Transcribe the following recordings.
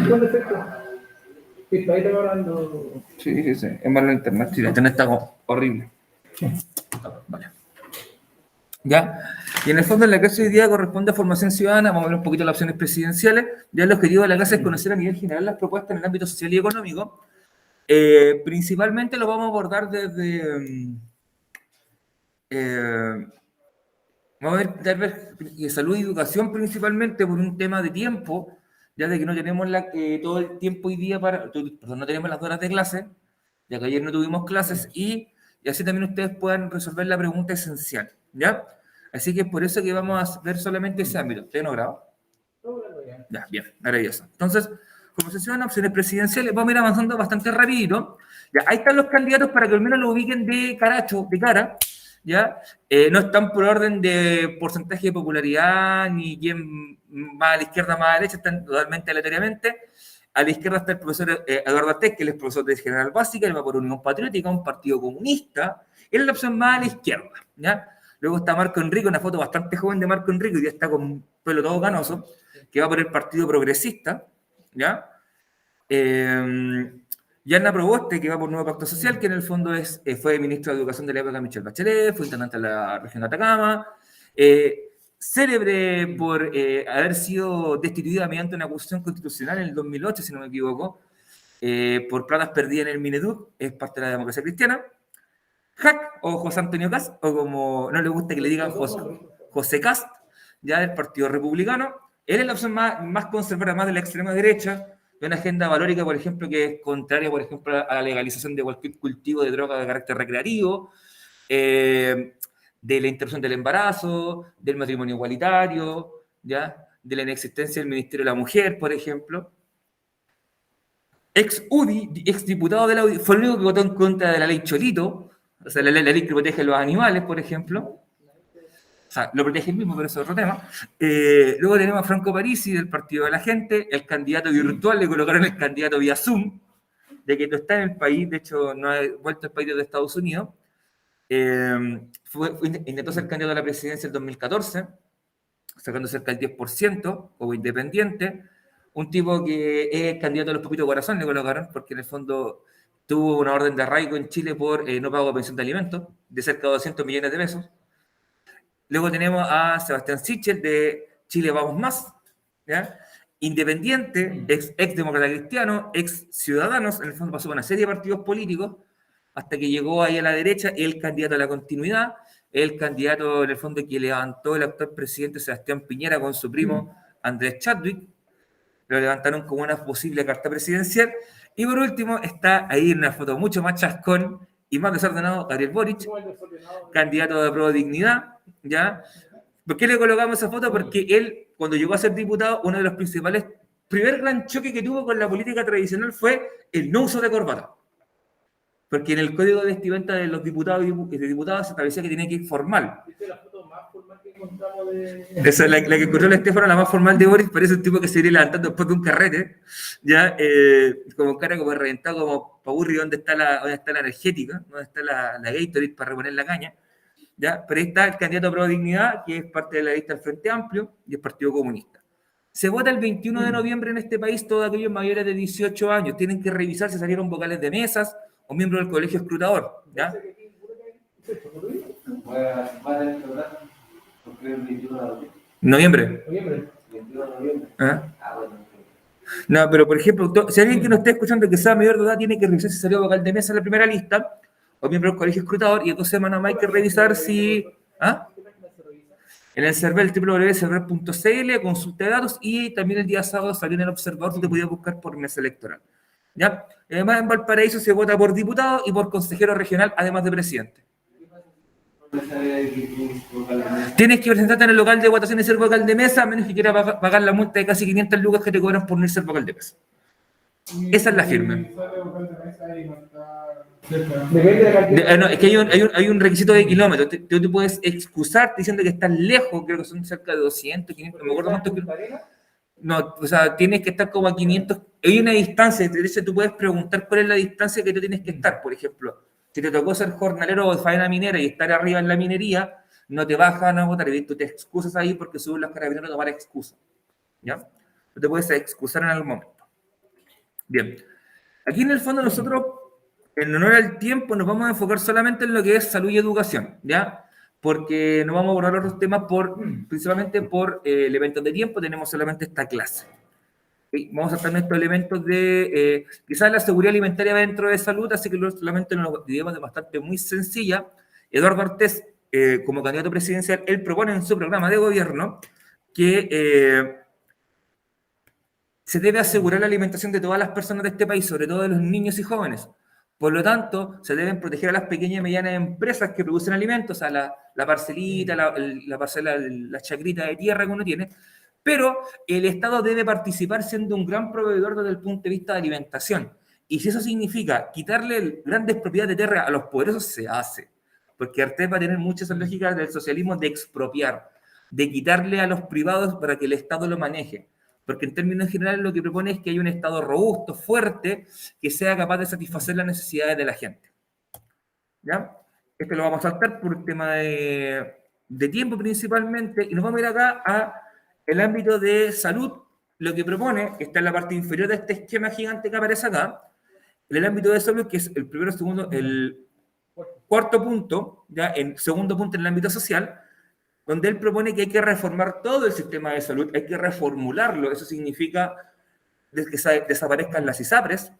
con defecto. Sí, está ahí hablando. Sí. Es malo el internet. Sí, el internet está horrible. Vale. ¿Ya? Y en el fondo, en la clase de hoy día corresponde a formación ciudadana. Vamos a ver un poquito las opciones presidenciales. Ya el objetivo de la clase es conocer a nivel general las propuestas en el ámbito social y económico. Principalmente lo vamos a abordar desde. Vamos a ver tal vez salud y educación principalmente por un tema de tiempo, ya de que no tenemos todo el tiempo hoy día no tenemos las horas de clase, ya que ayer no tuvimos clases, y así también ustedes puedan resolver la pregunta esencial, ¿ya? Así que es por eso que vamos a ver solamente ese ámbito. ¿Usted no grabó? Ya, bien, maravilloso. Entonces, como se llaman opciones presidenciales, vamos a ir avanzando bastante rápido. Ya, ahí están los candidatos para que al menos lo ubiquen de cara, ¿ya? No están por orden de porcentaje de popularidad, ni quién más a la izquierda, más a la derecha, están totalmente aleatoriamente. A la izquierda está el profesor Eduardo Artés, que él es profesor de General Básica, él va por Unión Patriótica, un partido comunista. Él es la opción más a la izquierda, ¿ya? Luego está Marco Enrique, una foto bastante joven de Marco Enrique, y ya está con pelo todo canoso, que va por el Partido Progresista, ¿ya? Yana Proboste, que va por Nuevo Pacto Social, que en el fondo fue ministro de Educación de la época de Michelle Bachelet, fue intendente de la región de Atacama, célebre por haber sido destituida mediante una acusación constitucional en el 2008, si no me equivoco, por platas perdidas en el Mineduc, es parte de la democracia cristiana. Jack, o José Antonio Cast, o como no le gusta que le digan José Cast, ya del Partido Republicano. Él es la opción más conservadora, más de la extrema derecha, de una agenda valórica, por ejemplo, que es contraria, por ejemplo, a la legalización de cualquier cultivo de droga de carácter recreativo, de la interrupción del embarazo, del matrimonio igualitario, ¿ya? De la inexistencia del Ministerio de la Mujer, por ejemplo. Ex UDI, ex diputado de la UDI, fue el único que votó en contra de la ley Cholito, o sea, la ley que protege a los animales, por ejemplo. O sea, lo protege el mismo, pero eso es otro tema. Luego tenemos a Franco Parisi, del Partido de la Gente, el candidato virtual, le colocaron el candidato vía Zoom, de que no está en el país, de hecho no ha vuelto al país desde Estados Unidos. Intentó ser candidato a la presidencia en 2014, sacando cerca del 10%, como independiente. Un tipo que es candidato a los Popitos Corazón, le colocaron, porque en el fondo tuvo una orden de arraigo en Chile por no pago de pensión de alimentos, de cerca de 200 millones de pesos. Luego tenemos a Sebastián Sichel, de Chile Vamos Más, ¿ya? Independiente, ex demócrata cristiano, ex Ciudadanos, en el fondo pasó por una serie de partidos políticos, hasta que llegó ahí a la derecha, el candidato a la continuidad, el candidato en el fondo que levantó el actual presidente Sebastián Piñera con su primo Andrés Chadwick, lo levantaron como una posible carta presidencial. Y por último está ahí en una foto mucho más chascón y más desordenado, Gabriel Boric, candidato de Pro Dignidad, ¿ya? ¿Por qué le colocamos esa foto? Porque él, cuando llegó a ser diputado, uno de los primer gran choque que tuvo con la política tradicional fue el no uso de corbata. Porque en el código de vestimenta de los diputados y de diputadas se establecía que tenía que ir formal. ¿Viste la foto más formal que encontramos de...? Esa es la que encontró el Estefano, la más formal de Boris, parece un tipo que se iría levantando después de un carrete, ya, como cara como reventado, como Paburri, ¿dónde está la energética? ¿Dónde está la Gatorade para reponer la caña? ¿Ya? Pero ahí está el candidato Pro Dignidad, que es parte de la lista del Frente Amplio y el Partido Comunista. Se vota el 21 de noviembre en este país, todos aquellos mayores de 18 años tienen que revisar si salieron vocales de mesas o miembros del colegio escrutador, ¿ya? ¿Noviembre? ¿Ah? No, pero por ejemplo, si alguien que nos esté escuchando que sea mayor de edad tiene que revisar si salió vocal de mesa en la primera lista o miembro del colegio escrutador, y en 2 semanas más hay que revisar si... ¿Ah? En el server www.server.cl, consulta de datos, y también el día sábado salió en el observador donde podía buscar por mesa electoral. ¿Ya? Además, en Valparaíso se vota por diputado y por consejero regional, además de presidente. Tienes que presentarte en el local de votación y ser vocal de mesa, a menos que quieras pagar la multa de casi 500 lucas que te cobran por no ser vocal de mesa. Esa es la firma. No, es que hay un requisito de kilómetros. Tú te puedes excusar diciendo que estás lejos, creo que son cerca de 200, 500, no me acuerdo cuántos kilómetros. No, o sea, tienes que estar como a 500. Hay una distancia, de hecho tú puedes preguntar cuál es la distancia que tú tienes que estar. Por ejemplo, si te tocó ser jornalero de faena minera y estar arriba en la minería, no te bajan a votar, y tú te excusas ahí porque suben los carabineros a tomar excusa, ¿ya? Tú te puedes excusar en algún momento. Bien. Aquí en el fondo nosotros, en honor al tiempo, nos vamos a enfocar solamente en lo que es salud y educación, ¿ya? Porque no vamos a abordar otros temas principalmente por el evento de tiempo, tenemos solamente esta clase. ¿Sí? Vamos a estar en estos elementos de quizás la seguridad alimentaria dentro de salud, así que solamente nos dividimos de bastante muy sencilla. Eduardo Artés, como candidato presidencial, él propone en su programa de gobierno que se debe asegurar la alimentación de todas las personas de este país, sobre todo de los niños y jóvenes. Por lo tanto, se deben proteger a las pequeñas y medianas empresas que producen alimentos, a la parcelita, la parcela, la chacrita de tierra que uno tiene, pero el Estado debe participar siendo un gran proveedor desde el punto de vista de alimentación. Y si eso significa quitarle grandes propiedades de tierra a los poderosos, se hace. Porque Artés va a tener muchas lógicas del socialismo de expropiar, de quitarle a los privados para que el Estado lo maneje. Porque en términos generales lo que propone es que haya un Estado robusto, fuerte, que sea capaz de satisfacer las necesidades de la gente. ¿Ya? Esto lo vamos a saltar por tema de tiempo principalmente, y nos vamos a ir acá a el ámbito de salud. Lo que propone, que está en la parte inferior de este esquema gigante que aparece acá, en el ámbito de salud, que es el primero, segundo, el cuarto punto, ya en segundo punto en el ámbito social, donde él propone que hay que reformar todo el sistema de salud, hay que reformularlo. Eso significa que desaparezcan las ISAPRES,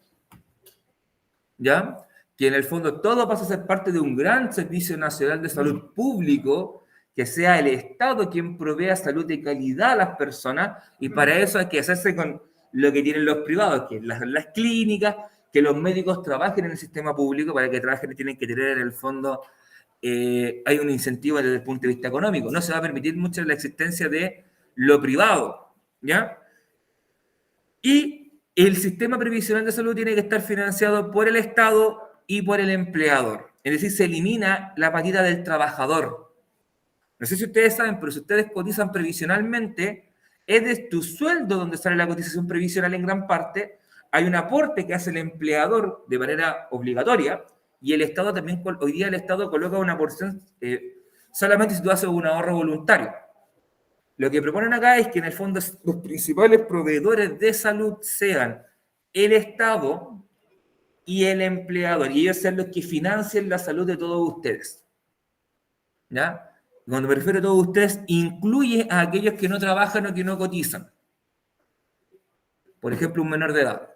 ¿ya? Que en el fondo todo pasa a ser parte de un gran servicio nacional de salud público, que sea el Estado quien provea salud de calidad a las personas, y para eso hay que hacerse con lo que tienen los privados, que las clínicas, que los médicos trabajen en el sistema público. Para que trabajen tienen que tener en el fondo... hay un incentivo desde el punto de vista económico. No se va a permitir mucho la existencia de lo privado, ¿ya? Y el sistema previsional de salud tiene que estar financiado por el Estado y por el empleador. Es decir, se elimina la patita del trabajador. No sé si ustedes saben, pero si ustedes cotizan previsionalmente, es de tu sueldo donde sale la cotización previsional en gran parte. Hay un aporte que hace el empleador de manera obligatoria, y el Estado también, hoy día el Estado coloca una porción solamente si tú haces un ahorro voluntario. Lo que proponen acá es que en el fondo los principales proveedores de salud sean el Estado y el empleador, y ellos sean los que financien la salud de todos ustedes. ¿Ya? Cuando me refiero a todos ustedes, incluye a aquellos que no trabajan o que no cotizan. Por ejemplo, un menor de edad.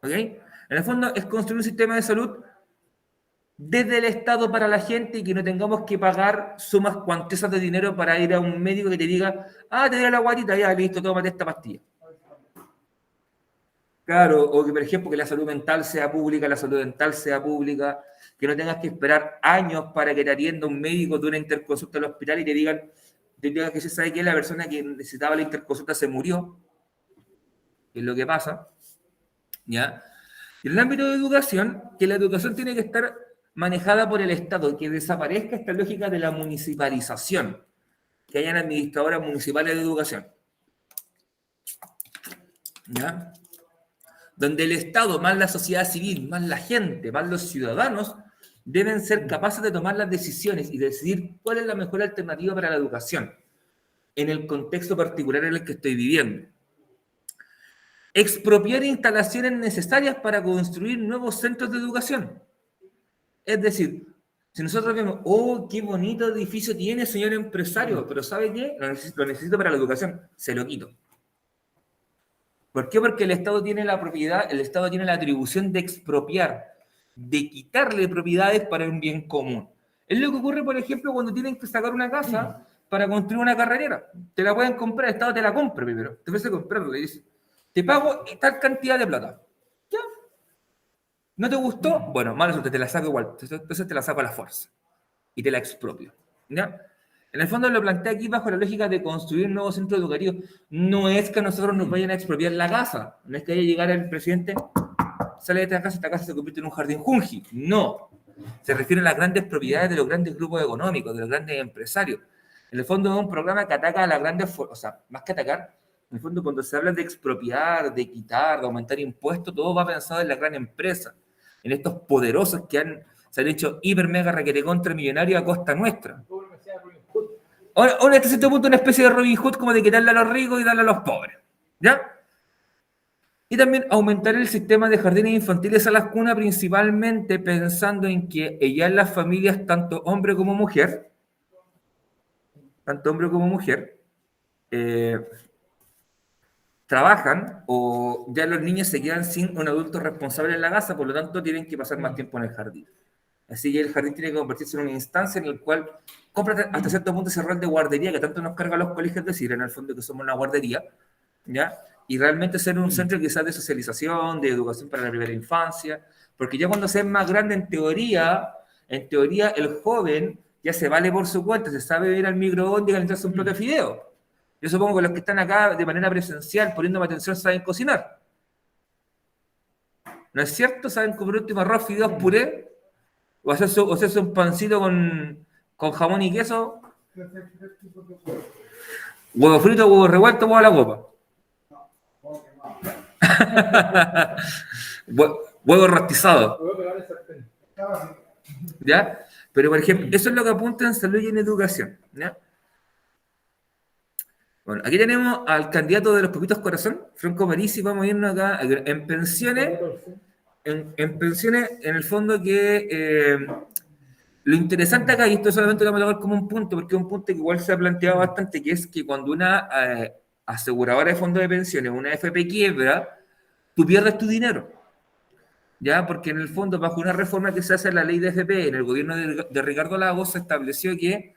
¿Ok? En el fondo es construir un sistema de salud desde el Estado para la gente, y que no tengamos que pagar sumas cuantiosas de dinero para ir a un médico que te diga, te duele la guatita, ya, listo, tómate esta pastilla. Claro, o que, por ejemplo, que la salud mental sea pública, la salud dental sea pública, que no tengas que esperar años para que te atienda un médico de una interconsulta al hospital y te digan que se sabe que la persona que necesitaba la interconsulta se murió, que es lo que pasa, ¿ya? Y en el ámbito de educación, que la educación tiene que estar manejada por el Estado, que desaparezca esta lógica de la municipalización, que hayan administradoras municipales de educación, ¿ya? Donde el Estado, más la sociedad civil, más la gente, más los ciudadanos, deben ser capaces de tomar las decisiones y decidir cuál es la mejor alternativa para la educación, en el contexto particular en el que estoy viviendo. Expropiar instalaciones necesarias para construir nuevos centros de educación. Es decir, si nosotros vemos, qué bonito edificio tiene, señor empresario, pero ¿sabe qué? Lo necesito para la educación, se lo quito. ¿Por qué? Porque el Estado tiene la propiedad, el Estado tiene la atribución de expropiar, de quitarle propiedades para un bien común. Es lo que ocurre, por ejemplo, cuando tienen que sacar una casa para construir una carretera. Te la pueden comprar, el Estado te la compra primero, te ofrece comprarla, le dice, te pago tal cantidad de plata. ¿Ya? ¿No te gustó? Bueno, malo suerte, te la saco igual. Entonces te la saco a la fuerza y te la expropio. ¿Ya? En el fondo lo plantea aquí bajo la lógica de construir nuevos centros educativos. No es que a nosotros nos vayan a expropiar la casa. No es que haya llegar el presidente, sale de esta casa se convierte en un jardín junji. No. Se refiere a las grandes propiedades de los grandes grupos económicos, de los grandes empresarios. En el fondo es un programa que ataca a las grandes, o sea, más que atacar, en el fondo cuando se habla de expropiar, de quitar, de aumentar impuestos, todo va pensado en la gran empresa, en estos poderosos que se han hecho hiper mega requete contra millonarios a costa nuestra. Ahora, hasta cierto punto, una especie de Robin Hood, como de quitarle a los ricos y darle a los pobres. ¿Ya? Y también aumentar el sistema de jardines infantiles a las cunas, principalmente pensando en que ya en las familias, tanto hombre como mujer, eh, trabajan o ya los niños se quedan sin un adulto responsable en la casa, por lo tanto tienen que pasar más tiempo en el jardín. Así que el jardín tiene que convertirse en una instancia en la cual compra hasta cierto punto ese rol de guardería que tanto nos carga los colegios decir, en el fondo que somos una guardería, ¿ya? Y realmente ser un centro quizás de socialización, de educación para la primera infancia, porque ya cuando se es más grande, en teoría el joven ya se vale por su cuenta, se sabe ir al microondas y calentarse un plato de fideo. Yo supongo que los que están acá de manera presencial, poniéndome atención, saben cocinar. ¿No es cierto? ¿Saben comer último arroz, fideos, puré? O hacerse un pancito con jamón y queso, huevo frito, huevo revuelto, huevo a la copa. Huevo rostizado. ¿Ya? Pero, por ejemplo, eso es lo que apunta en salud y en educación. ¿Ya? Bueno, aquí tenemos al candidato de los Pepitos Corazón, Franco Parisi. Vamos a irnos acá en pensiones. En pensiones, en el fondo que lo interesante acá, y esto solamente lo vamos a tomar como un punto, porque es un punto que igual se ha planteado bastante, que es que cuando una aseguradora de fondos de pensiones, una FP quiebra, tú pierdes tu dinero. ¿Ya? Porque en el fondo, bajo una reforma que se hace en la ley de FP, en el gobierno de Ricardo Lagos, se estableció que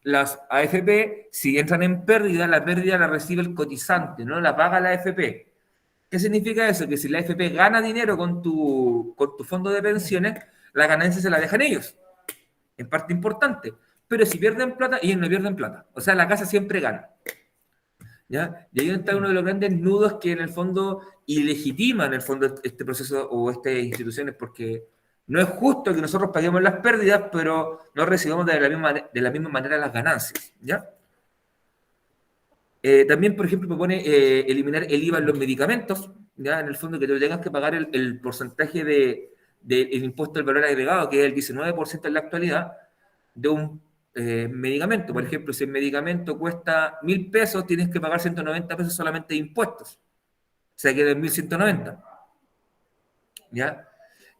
las AFP, si entran en pérdida, la pérdida la recibe el cotizante, no la paga la AFP. ¿Qué significa eso? Que si la AFP gana dinero con tu fondo de pensiones, la ganancia se la dejan ellos, en parte importante. Pero si pierden plata, ellos no pierden plata. O sea, la casa siempre gana. ¿Ya? Y ahí está uno de los grandes nudos que en el fondo ilegitima en el fondo este proceso o estas instituciones, porque no es justo que nosotros paguemos las pérdidas, pero no recibamos de la misma manera las ganancias. ¿Ya? También, por ejemplo, propone eliminar el IVA en los medicamentos, ¿ya? En el fondo que te tengas que pagar el porcentaje del impuesto al valor agregado, que es el 19% en la actualidad, de un medicamento. Por ejemplo, si el medicamento cuesta 1.000 pesos, tienes que pagar 190 pesos solamente de impuestos. O sea, queda en 1.190. ¿Ya?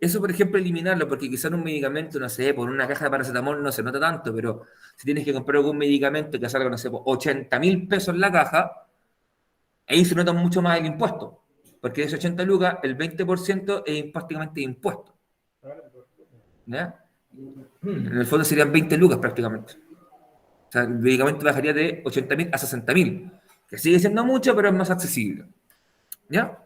Eso, por ejemplo, eliminarlo, porque quizás un medicamento, no sé, por una caja de paracetamol no se nota tanto, pero si tienes que comprar algún medicamento que salga, no sé, por 80.000 pesos en la caja, ahí se nota mucho más el impuesto, porque de esos 80 lucas, el 20% es prácticamente impuesto. ¿Ya? En el fondo serían 20 lucas prácticamente. O sea, el medicamento bajaría de 80.000 a 60.000, que sigue siendo mucho, pero es más accesible. ¿Ya?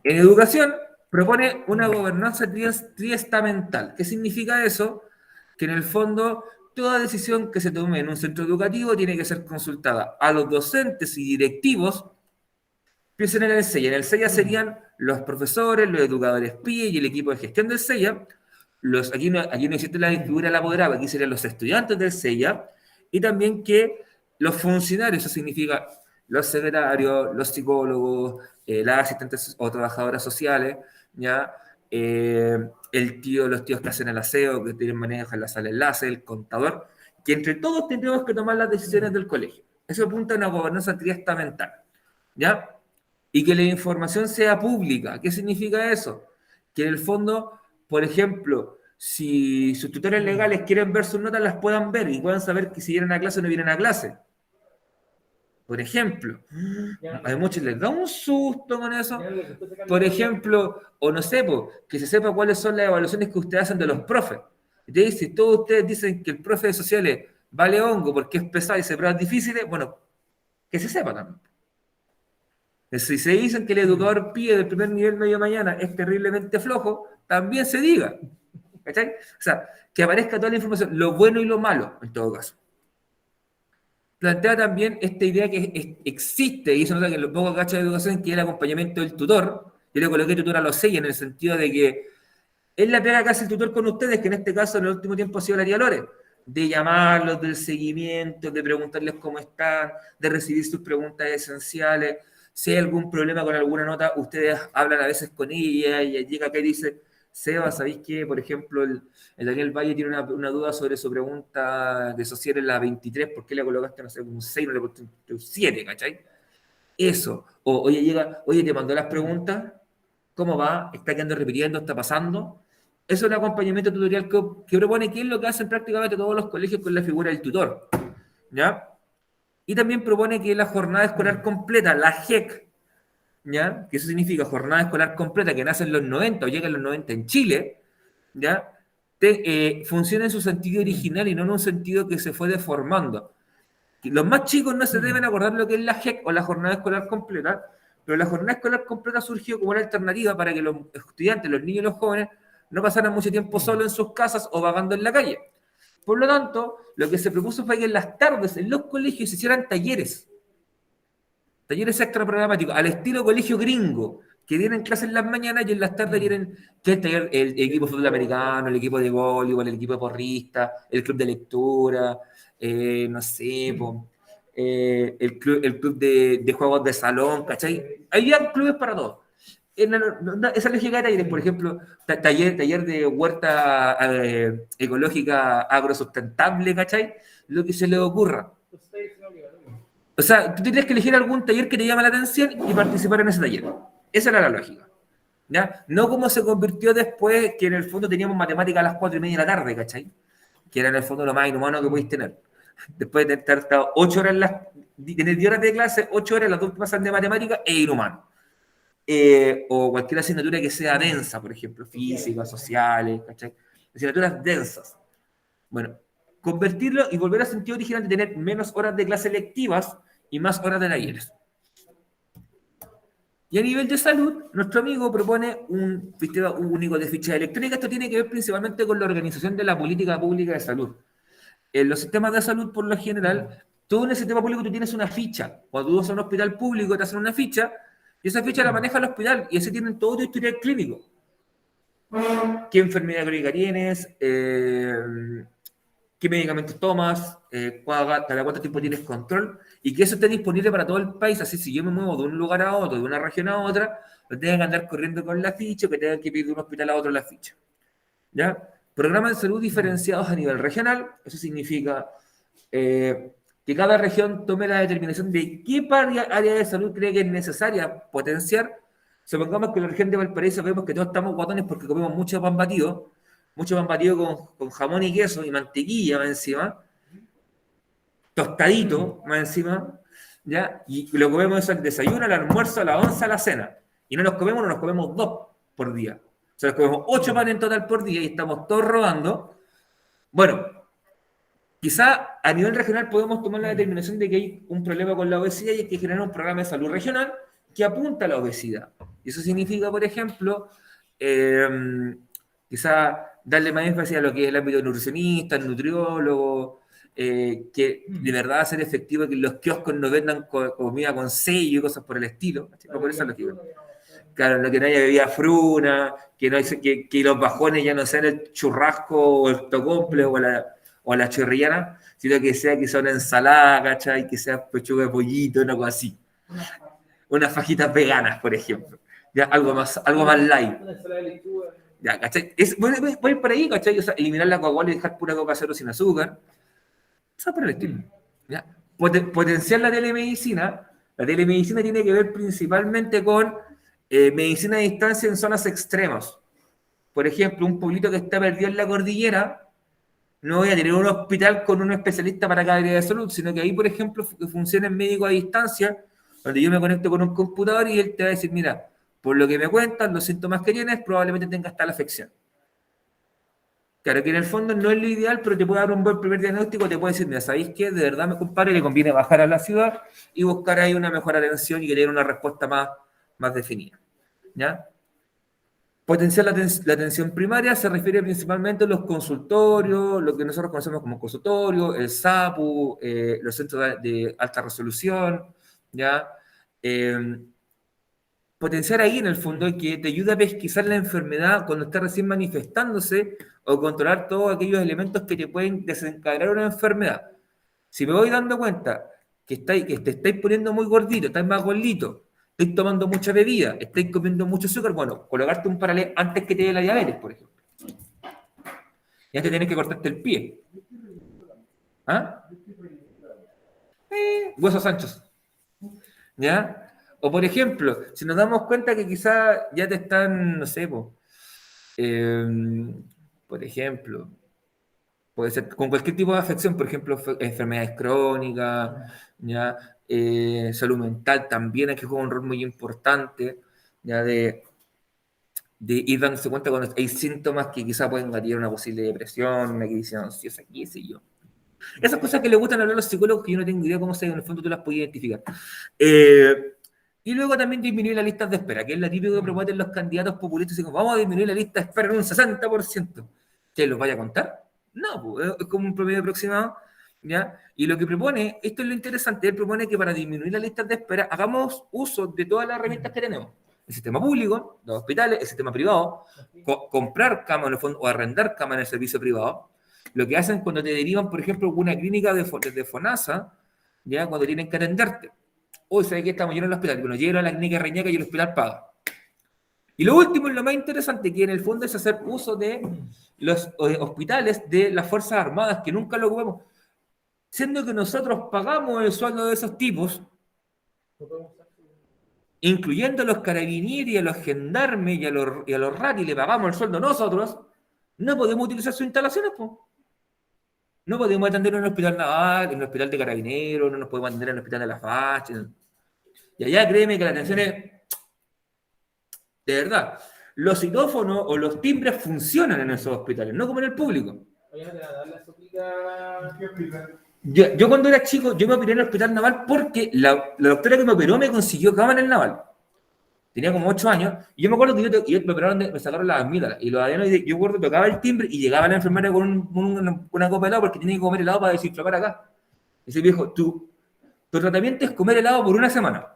En educación propone una gobernanza triestamental. ¿Qué significa eso? Que en el fondo toda decisión que se tome en un centro educativo tiene que ser consultada a los docentes y directivos. Piensen en el SEIA. En el SEIA serían los profesores, los educadores PIE y el equipo de gestión del SEIA. Aquí no existe la figura del apoderado, aquí serían los estudiantes del SEIA. Y también que los funcionarios, eso significa los secretarios, los psicólogos, las asistentes o trabajadoras sociales, ¿ya? Los tíos que hacen el aseo, que tienen manejo en la sala de enlace, el contador, que entre todos tendremos que tomar las decisiones del colegio. Eso apunta a una gobernanza triestamental, ¿ya? Y que la información sea pública. ¿Qué significa eso? Que en el fondo, por ejemplo, si sus tutores legales quieren ver sus notas, las puedan ver y puedan saber que si vienen a clase o no vienen a clase. Por ejemplo, a muchos les da un susto con eso. Por ejemplo, o no sé, que se sepa cuáles son las evaluaciones que ustedes hacen de los profes. Entonces, si todos ustedes dicen que el profe de sociales vale hongo porque es pesado y se pruebas difíciles, bueno, que se sepa también. Si se dicen que el educador pide del primer nivel medio mañana es terriblemente flojo, también se diga. ¿Cachai? O sea, que aparezca toda la información, lo bueno y lo malo, en todo caso. Plantea también esta idea que existe, y eso nota que en los pocos cachos de educación, que es el acompañamiento del tutor. Yo le coloqué tutor a los 6 en el sentido de que es la pega que hace el tutor con ustedes, que en este caso en el último tiempo ha sido la tía Lore, de llamarlos, del seguimiento, de preguntarles cómo están, de recibir sus preguntas esenciales. Si hay algún problema con alguna nota, ustedes hablan a veces con ella y llega acá y dice, Seba, ¿sabéis que, por ejemplo, el Daniel Valle tiene una duda sobre su pregunta de social en la 23, ¿por qué le colocaste, no sé, un 6, no le pusiste un 7, ¿cachai? Eso. O, oye, llega, oye, te mandó las preguntas, ¿cómo va? ¿Está quedando repitiendo? ¿Está pasando? Eso es el acompañamiento tutorial que propone, que es lo que hacen prácticamente todos los colegios con la figura del tutor, ¿ya? Y también propone que la jornada escolar completa, la JEC, ¿ya? Que eso significa jornada escolar completa, que nace en los 90 o llega en los 90 en Chile, ¿ya? Funciona en su sentido original y no en un sentido que se fue deformando. Los más chicos no se deben acordar lo que es la JEC o la jornada escolar completa, pero la jornada escolar completa surgió como una alternativa para que los estudiantes, los niños y los jóvenes no pasaran mucho tiempo solos en sus casas o vagando en la calle. Por lo tanto, lo que se propuso fue que en las tardes en los colegios se hicieran talleres extra programáticos, al estilo colegio gringo, que tienen clases en las mañanas y en las tardes tienen que el taller, el equipo de fútbol americano, el equipo de voleibol, el equipo de porrista, el club de lectura, no sé, el club de juegos de salón, ¿cachai? Había clubes para todo. Esa lógica de talleres, por ejemplo, taller de huerta ecológica agrosustentable, ¿cachai? Lo que se le ocurra. O sea, tú tienes que elegir algún taller que te llame la atención y participar en ese taller. Esa era la lógica. ¿Ya? No como se convirtió después, que en el fondo teníamos matemáticas a las 4:30 de la tarde, ¿cachai? Que era en el fondo lo más inhumano que podéis tener. Después de estar 8 horas tener 10 horas de clase, 8 horas las 2 pasan de matemáticas, es inhumano. O cualquier asignatura que sea densa, por ejemplo, física, sociales, ¿cachai? Asignaturas densas. Bueno, convertirlo y volver al sentido original de tener menos horas de clase lectivas y más horas de talleres. Y a nivel de salud, nuestro amigo propone un sistema único de ficha electrónica. Esto tiene que ver principalmente con la organización de la política pública de salud. En los sistemas de salud, por lo general, tú en el sistema público tú tienes una ficha. Cuando tú vas a un hospital público te hacen una ficha y esa ficha la maneja el hospital y ese tienen todo tu historial clínico. ¿Qué enfermedad crónica tienes? ¿Qué medicamentos tomas? ¿Cada cuánto tiempo tienes control? Y que eso esté disponible para todo el país. Así, si yo me muevo de un lugar a otro, de una región a otra, no tenga que andar corriendo con la ficha, que tenga que pedir de un hospital a otro la ficha. ¿Ya? Programas de salud diferenciados a nivel regional. Eso significa que cada región tome la determinación de qué área de salud cree que es necesaria potenciar. Supongamos que en la región de Valparaíso vemos que todos estamos guatones porque comemos mucho pan batido con jamón y queso y mantequilla más encima, tostadito más encima, ¿ya? Y lo comemos al desayuno, al almuerzo, a la once, a la cena. Y no nos comemos 2 por día. O sea, nos comemos 8 panes en total por día y estamos todos robando. Bueno, quizá a nivel regional podemos tomar la determinación de que hay un problema con la obesidad y hay que generar un programa de salud regional que apunta a la obesidad. Y eso significa, por ejemplo, quizá darle más énfasis a lo que es el ámbito de nutricionista, nutriólogo, que de verdad hacer efectivo que los kioscos no vendan comida con sello y cosas por el estilo. Por esa lógica. Claro, que no haya bebida fruna, que los bajones ya no sean el churrasco o el tocomple o la chorrillana, sino que sea quizá una ensalada, ¿cachai? Que sea pechuga de pollito, una cosa así. Unas fajitas veganas, por ejemplo. Ya, algo más light. Ya, ¿cachai? Voy por ahí, ¿cachai? O sea, eliminar la Coca-Cola y dejar pura Coca cero sin azúcar. Eso por el estilo. ¿Ya? Potenciar la telemedicina. La telemedicina tiene que ver principalmente con medicina a distancia en zonas extremas. Por ejemplo, un pueblito que está perdido en la cordillera, no voy a tener un hospital con un especialista para cada área de salud, sino que ahí, por ejemplo, funciona el médico a distancia, donde yo me conecto con un computador y él te va a decir, mira, por lo que me cuentan, los síntomas que tienes, probablemente tengas tal afección. Claro que en el fondo no es lo ideal, pero te puede dar un buen primer diagnóstico, te puede decir, mira, ¿sabéis qué? De verdad, me compadre, le conviene bajar a la ciudad y buscar ahí una mejor atención y tener una respuesta más definida. ¿Ya? Potenciar la atención primaria se refiere principalmente a los consultorios, lo que nosotros conocemos como consultorio, el SAPU, los centros de alta resolución, ¿ya? Potenciar ahí en el fondo que te ayuda a pesquisar la enfermedad cuando está recién manifestándose o controlar todos aquellos elementos que te pueden desencadenar una enfermedad. Si me voy dando cuenta que te estáis poniendo muy gordito, estáis más gordito, estáis tomando mucha bebida, estáis comiendo mucho azúcar, bueno, colocarte un paralelo antes que te dé la diabetes, por ejemplo. Y antes tenés que cortarte el pie. ¿Ah? Huesos anchos. ¿Ya? O por ejemplo, si nos damos cuenta que quizás ya te están, no sé, por ejemplo, puede ser con cualquier tipo de afección, por ejemplo, enfermedades crónicas, ya, salud mental también, aquí juega un rol muy importante, ya de ir dándose cuenta cuando hay síntomas que quizás pueden gatillar una posible depresión, una crisis ansiosa, qué sé yo. Esas cosas que le gustan hablar a los psicólogos que yo no tengo idea cómo se en el fondo tú las puedes identificar. Y luego también disminuir las listas de espera, que es la típica que prometen los candidatos populistas, y como vamos a disminuir la lista de espera en un 60%. ¿Qué los vaya a contar? No, pues, es como un promedio aproximado, ¿ya? Y lo que propone, esto es lo interesante, él propone que para disminuir las listas de espera hagamos uso de todas las herramientas que tenemos. El sistema público, los hospitales, el sistema privado, comprar camas en el fondo, o arrendar camas en el servicio privado. Lo que hacen cuando te derivan, por ejemplo, una clínica de FONASA, ¿ya? Cuando tienen que atenderte. Hoy sabes que estamos llenos en el hospital. Bueno, llegan a la clínica Reñaca y el hospital paga. Y lo último, y lo más interesante, que en el fondo es hacer uso de los hospitales de las Fuerzas Armadas, que nunca lo ocupamos. Siendo que nosotros pagamos el sueldo de esos tipos, incluyendo a los carabinieri, a los gendarmes y a los RATI, le pagamos el sueldo nosotros, no podemos utilizar sus instalaciones, pues. No podemos atender en un hospital naval, en un hospital de carabineros, no nos podemos atender en un hospital de la FACH. Y allá créeme que la atención es de verdad. Los citófonos o los timbres funcionan en esos hospitales, no como en el público. Yo cuando era chico, yo me operé en el hospital naval porque la doctora que me operó me consiguió cama en el naval. Tenía como 8 años, y yo me acuerdo que me operaron, me sacaron las amígdalas, y los adenoides, yo recuerdo que tocaba el timbre y llegaba la enfermera con una copa de helado porque tenía que comer helado para desinflamar acá. Y dice, viejo, tu tratamiento es comer helado por una semana.